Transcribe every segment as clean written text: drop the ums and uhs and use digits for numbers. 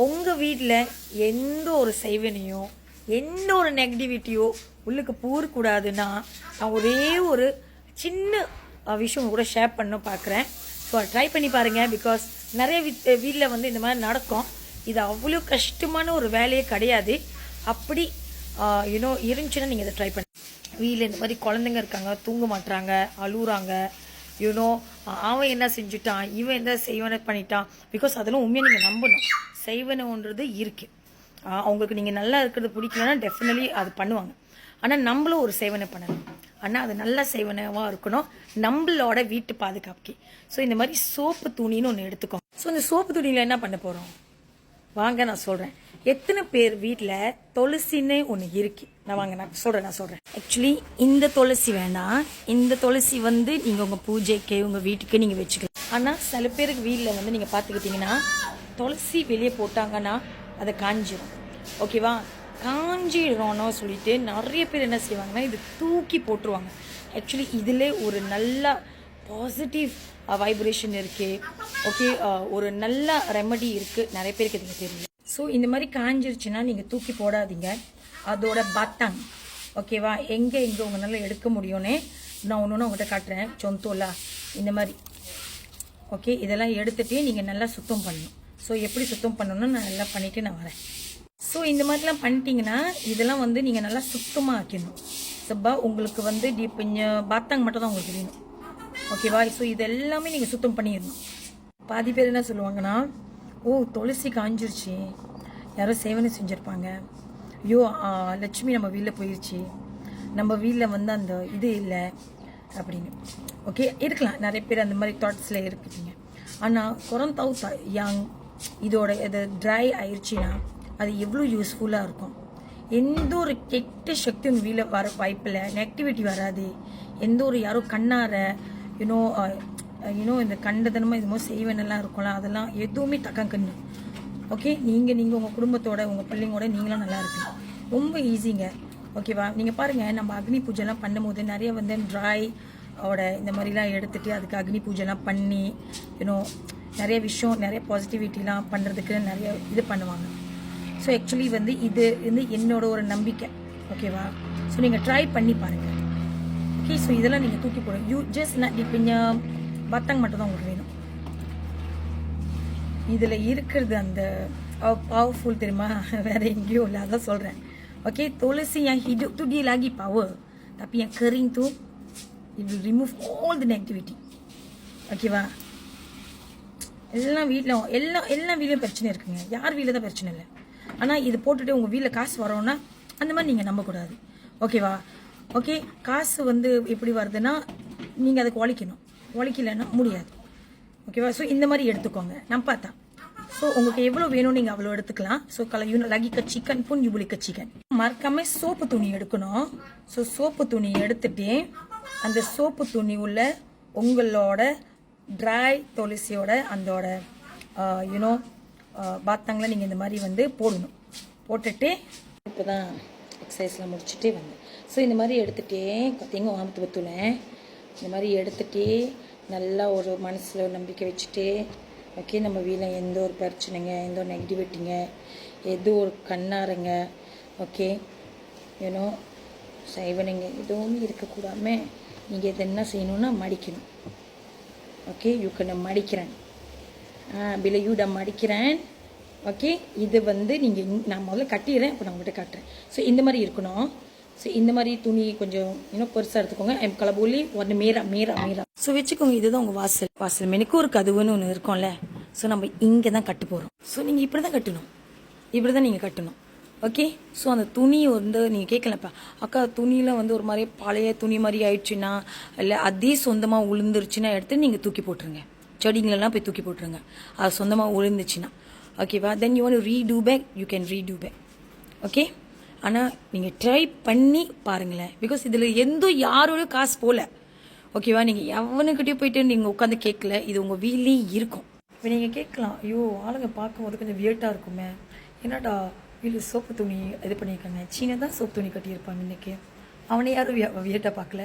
உங்கள் வீட்டில் எந்த ஒரு செய்வனையோ எந்த ஒரு நெகட்டிவிட்டியோ உள்ளுக்கு கூடாதுன்னா நான் ஒரே ஒரு சின்ன விஷயம் கூட ஷேர் பண்ண பார்க்குறேன். ஸோ ட்ரை பண்ணி பாருங்கள். பிகாஸ் நிறைய வீட்டில் வந்து இந்த மாதிரி நடக்கும். இது அவ்வளோ கஷ்டமான ஒரு வேலையே கிடையாது. அப்படி இருந்துச்சுன்னா நீங்கள் இதை ட்ரை பண்ணி வீட்டில் இந்த மாதிரி குழந்தைங்க இருக்காங்க, தூங்க மாட்டுறாங்க, அழுகுறாங்க, அவன் என்ன செஞ்சுட்டான், இவன் என்ன செய்வனை பண்ணிட்டான். பிகாஸ் அதெல்லாம் உண்மையாக நீங்கள் நம்பணும். செய்வனன்றது இருக்குது. அவங்களுக்கு நீங்கள் நல்லா இருக்கிறது பிடிக்கலன்னா டெஃபினெட்லி அது பண்ணுவாங்க. ஆனால் நம்மளும் ஒரு சேவனை பண்ணணும். ஆனால் அது நல்ல சேவனவாக இருக்கணும், நம்மளோட வீட்டு பாதுகாப்புக்கு. ஸோ இந்த மாதிரி சோப்பு துணின்னு ஒன்று எடுத்துக்கோங்க. ஸோ இந்த சோப்பு துணியில் என்ன பண்ண போகிறோம் வாங்க நான் சொல்கிறேன். எத்தனை பேர் வீட்டில் துளசின்னு ஒன்று இருக்கு? நான் சொல்கிறேன். ஆக்சுவலி இந்த துளசி வேணாம். இந்த துளசி வந்து நீங்கள் உங்கள் பூஜைக்கு உங்கள் வீட்டுக்கு நீங்கள் வச்சுக்கலாம். ஆனால் சில பேருக்கு வீட்டில் வந்து நீங்கள் பார்த்துக்கிட்டிங்கன்னா துளசி வெளியே போட்டாங்கன்னா அதை காஞ்சிடும். ஓகேவா? காஞ்சிடணும்னு சொல்லிட்டு நிறைய பேர் என்ன செய்வாங்கன்னா இது தூக்கி போட்டுருவாங்க. ஆக்சுவலி இதில் ஒரு நல்ல பாசிட்டிவ் வைப்ரேஷன் இருக்குது. ஓகே, ஒரு நல்ல ரெமடி இருக்குது. நிறைய பேருக்கு இதுங்க தெரியல. ஸோ இந்த மாதிரி காஞ்சிருச்சுன்னா நீங்கள் தூக்கி போடாதீங்க. அதோட பட்டன் ஓகேவா, எங்கே உங்களால் எடுக்க முடியும்னே நான் ஒன்று உங்கள்கிட்ட காட்டுறேன். சொந்தோலா இந்த மாதிரி ஓகே, இதெல்லாம் எடுத்துகிட்டு நீங்கள் நல்லா சுத்தம் பண்ணணும். ஸோ எப்படி சுத்தம் பண்ணணும்னு நான் நல்லா பண்ணிவிட்டு நான் வரேன். ஸோ இந்த மாதிரிலாம் பண்ணிட்டீங்கன்னா இதெல்லாம் வந்து நீங்கள் நல்லா சுத்தமாக ஆக்கிடணும். சப்பா உங்களுக்கு வந்து கொஞ்சம் பாத்தாங்க மட்டும் தான் உங்களுக்கு வேணும். ஓகேவா? ஸோ இது எல்லாமே நீங்கள் சுத்தம் பண்ணிடணும். பாதி பேர் என்ன சொல்லுவாங்கன்னா, ஓ துளசி காஞ்சிருச்சு, யாரோ சேவனை செஞ்சுருப்பாங்க, ஐயோ லட்சுமி நம்ம வீட்டில் போயிடுச்சு, நம்ம வீட்டில் வந்து அந்த இது இல்லை அப்படின்னு. ஓகே, இருக்கலாம், நிறைய பேர் அந்த மாதிரி தாட்ஸில் இருக்குதுங்க. ஆனால் குறந்தவுத்தா யங் இதோட இது ட்ரை ஆயிடுச்சுன்னா அது எவ்வளோ யூஸ்ஃபுல்லாக இருக்கும். எந்த ஒரு கெட்ட சக்தி உங்கள் வீட்டில் வர வாய்ப்பில்லை, நெகட்டிவிட்டி வராது. எந்த ஒரு யாரோ கண்ணார இந்த கண்டதனமாக இதுமோ செய்வனெல்லாம் இருக்கும்ல, அதெல்லாம் எதுவுமே கண்ணு. ஓகே, நீங்கள் உங்கள் குடும்பத்தோட உங்கள் பிள்ளைங்களோட நீங்களும் நல்லா இருப்பீங்க. ரொம்ப ஈஸிங்க. ஓகேவா? நீங்கள் பாருங்கள், நம்ம அக்னி பூஜைலாம் பண்ணும்போது நிறைய வந்து ட்ரை இந்த மாதிரிலாம் எடுத்துகிட்டு அதுக்கு அக்னி பூஜைலாம் பண்ணி நிறைய விஷயம், நிறைய பாசிட்டிவிட்டிலாம் பண்ணுறதுக்கு நிறைய இது பண்ணுவாங்க. ஸோ ஆக்சுவலி வந்து இது வந்து என்னோட ஒரு நம்பிக்கை. ஓகேவா? ஸோ நீங்கள் ட்ரை பண்ணி பாருங்கள். ஓகே, ஸோ இதெல்லாம் நீங்கள் தூக்கி போடுங்க. யூ ஜஸ்ட் கொஞ்சம் பத்தங்க மட்டும் தான் உங்களுக்கு வேணும். இதில் இருக்கிறது அந்த பவர்ஃபுல் தெரியுமா, வேறு எங்கேயோ இல்லை, அதான் சொல்கிறேன். Okay, Thulasi yang hidup tu dia lagi power, tapi yang kering tu it will remove all the negativity. ஓகேவா? எல்லாம் வீட்லையும் பிரச்சனை இருக்குங்க. யார் வீட்டில் தான் பிரச்சனை இல்லை. ஆனால் இது போட்டுட்டு உங்கள் வீட்டில் காசு வரோன்னா அந்த மாதிரி நீங்கள் நம்பக்கூடாது. ஓகேவா? ஓகே, காசு வந்து எப்படி வருதுன்னா நீங்கள் அதுக்கு உழைக்கலைன்னா முடியாது. ஓகேவா? ஸோ இந்த மாதிரி எடுத்துக்கோங்க. நான் பார்த்தா ஸோ உங்களுக்கு எவ்வளோ வேணும் நீங்கள் அவ்வளோ எடுத்துக்கலாம். ஸோ லகிக்க சிக்கன் பூன் யுபுலிக்க சிக்கன். மறக்காம சோப்பு துணி எடுக்கணும். ஸோ சோப்பு துணி எடுத்துட்டு அந்த சோப்பு துணி உள்ள உங்களோட ட்ரை துளசியோட அந்தோட பாத்தாங்களை நீங்கள் இந்த மாதிரி வந்து போடணும். போட்டுட்டு இப்போ தான் எக்ஸசைஸ்லாம் முடிச்சுட்டே வந்தேன். ஸோ இந்த மாதிரி எடுத்துகிட்டே பார்த்தீங்க ஆமத்து பத்துல இந்த மாதிரி எடுத்துகிட்டே நல்லா ஒரு மனசில் நம்பிக்கை வச்சுட்டு ஓகே, நம்ம வீட்டில் எந்த ஒரு பிரச்சனைங்க, எந்த ஒரு நெகட்டிவிட்டிங்க, எது ஒரு கண்ணாருங்க, ஓகே செய்வனைங்க எதுவும் இருக்கக்கூடாமல் நீங்கள் இதை என்ன செய்யணுன்னா மடிக்கணும். ஓகே, யூக்கனை மடிக்கிறேன் பிலையூட மடிக்கிறேன். ஓகே, இது வந்து நீங்கள் நான் முதல்ல கட்டிடுறேன், இப்போ நான் உங்கள்கிட்ட காட்டுறேன். ஸோ இந்த மாதிரி இருக்கணும். ஸோ இந்த மாதிரி துணி கொஞ்சம் பெருசாக எடுத்துக்கோங்க. என் கலபூலி ஒன்று மீரா ஸோ வச்சுக்கோங்க. இதுதான் உங்கள் வாசல் மெனுக்கு ஒரு கதவுன்னு ஒன்று இருக்கும்ல. ஸோ நம்ம இங்கே தான் கட்டு போகிறோம். ஸோ நீங்கள் இப்படி தான் கட்டணும், நீங்கள் கட்டணும். ஓகே, ஸோ அந்த துணி வந்து நீங்கள் கேட்கலப்பா, அக்கா துணியில் வந்து ஒரு மாதிரி பழைய துணி மாதிரி ஆயிடுச்சுன்னா இல்லை அதே சொந்தமாக உளுந்துருச்சுன்னா எடுத்து நீங்கள் தூக்கி போட்டுருங்க. செடிங்களெல்லாம் போய் தூக்கி போட்டுருங்க, அது சொந்தமாக உளுந்துச்சுன்னா. ஓகேவா? Then you want to redo back, you can redo back. Okay, ஆனால் நீங்கள் ட்ரை பண்ணி பாருங்களேன். பிகாஸ் இதில் யாரோட காசு போகல. ஓகேவா? நீங்கள் எவனுக்கிட்டே போயிட்டு நீங்கள் உட்காந்து கேட்கல, இது உங்கள் வீட்லேயும் இருக்கும். இப்போ நீங்கள் கேட்கலாம், ஐயோ ஆளுங்க பார்க்கும்போது கொஞ்சம் வியர்ட்டாக இருக்குமே, என்னடா வீடு சோப்பு துணி இது பண்ணியிருக்காங்க, சீனை தான் சோப்பு துணி கட்டியிருப்பாங்க இன்றைக்கி, அவனை யாரும் வியர்ட்டாக பார்க்கல.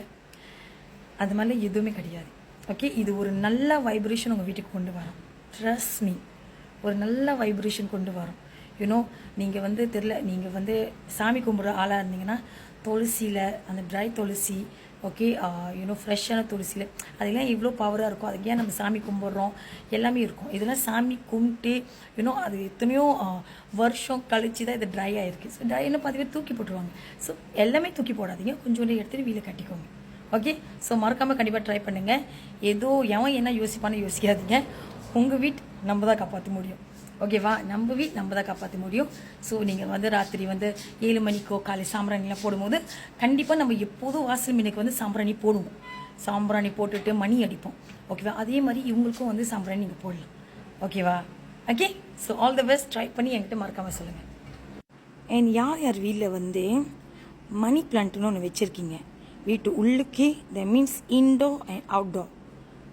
அது மாதிரிலாம் எதுவுமே கிடையாது. ஓகே, இது ஒரு நல்ல வைப்ரேஷன் உங்கள் வீட்டுக்கு கொண்டு வரும். Trust me. ஒரு நல்ல வைப்ரேஷன் கொண்டு வரும். யூனோ நீங்கள் வந்து தெரில, நீங்கள் வந்து சாமி கும்பிட்ற ஆளாக இருந்தீங்கன்னா துளசியில் அந்த ட்ரை துளசி, ஓகே, யூனோ ஃப்ரெஷ்ஷான துளசியில் அதெல்லாம் எவ்வளோ பவராக இருக்கும். அதுக்கு ஏன் நம்ம சாமி கும்பிட்றோம் எல்லாமே இருக்கும். இதெல்லாம் சாமி கும்பிட்டு யூனோ அது எத்தனையோ வருஷம் கழிச்சு தான் இது ட்ரை ஆகிருக்கு. ஸோ ட்ரைன்னு பார்த்து பேர் தூக்கி போட்டுருவாங்க. ஸோ எல்லாமே தூக்கி போடாதீங்க, கொஞ்சோண்டு எடுத்துகிட்டு வீட்டில் கட்டிக்கோங்க. ஓகே, ஸோ மறக்காமல் கண்டிப்பாக ட்ரை பண்ணுங்கள். ஏதோ எவன் என்ன யோசிப்பான்னு யோசிக்காதீங்க. உங்கள் வீட்டு நம்ம தான் காப்பாற்ற முடியும். ஓகேவா, நம்ம வீட் நம்ம தான் காப்பாற்ற முடியும். ஸோ நீங்கள் வந்து ராத்திரி வந்து 7 மணிக்கோ காலை சாம்பிராணிலாம் போடும்போது கண்டிப்பாக நம்ம எப்போதும் வாசல் மீனுக்கு வந்து சாம்பிராணி போடுவோம். சாம்பிராணி போட்டுட்டு மணி அடிப்போம். ஓகேவா, அதே மாதிரி இவங்களுக்கும் வந்து சாம்பிராணி நீங்கள் போடலாம். ஓகேவா, okay. So all the best, try பண்ணி என்கிட்ட மறக்காமல் சொல்லுங்கள். அண்ட் யார் யார் வீட்டில் வந்து மணி பிளான்ட்னு ஒன்று வச்சுருக்கீங்க வீட்டு உள்ளுக்கே, the means indoor and outdoor,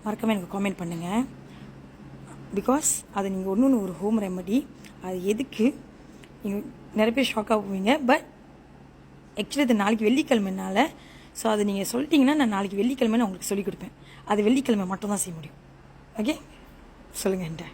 மறக்காமல் எனக்கு காமெண்ட் பண்ணுங்கள். பிகாஸ் அது நீங்கள் ஒன்று ஒரு ஹோம் ரெமடி. அது எதுக்கு நீங்கள் நிறைய பேர் ஷாக்காக போவீங்க. பட் ஆக்சுவலி அது நாளைக்கு வெள்ளிக்கிழமைனால, ஸோ அது நீங்கள் சொல்லிட்டீங்கன்னா நான் நாளைக்கு வெள்ளிக்கிழமை நான் உங்களுக்கு சொல்லிக் கொடுப்பேன். அது வெள்ளிக்கிழமை மட்டும் தான் செய்ய முடியும். ஓகே, சொல்லுங்கள் என்கிட்ட.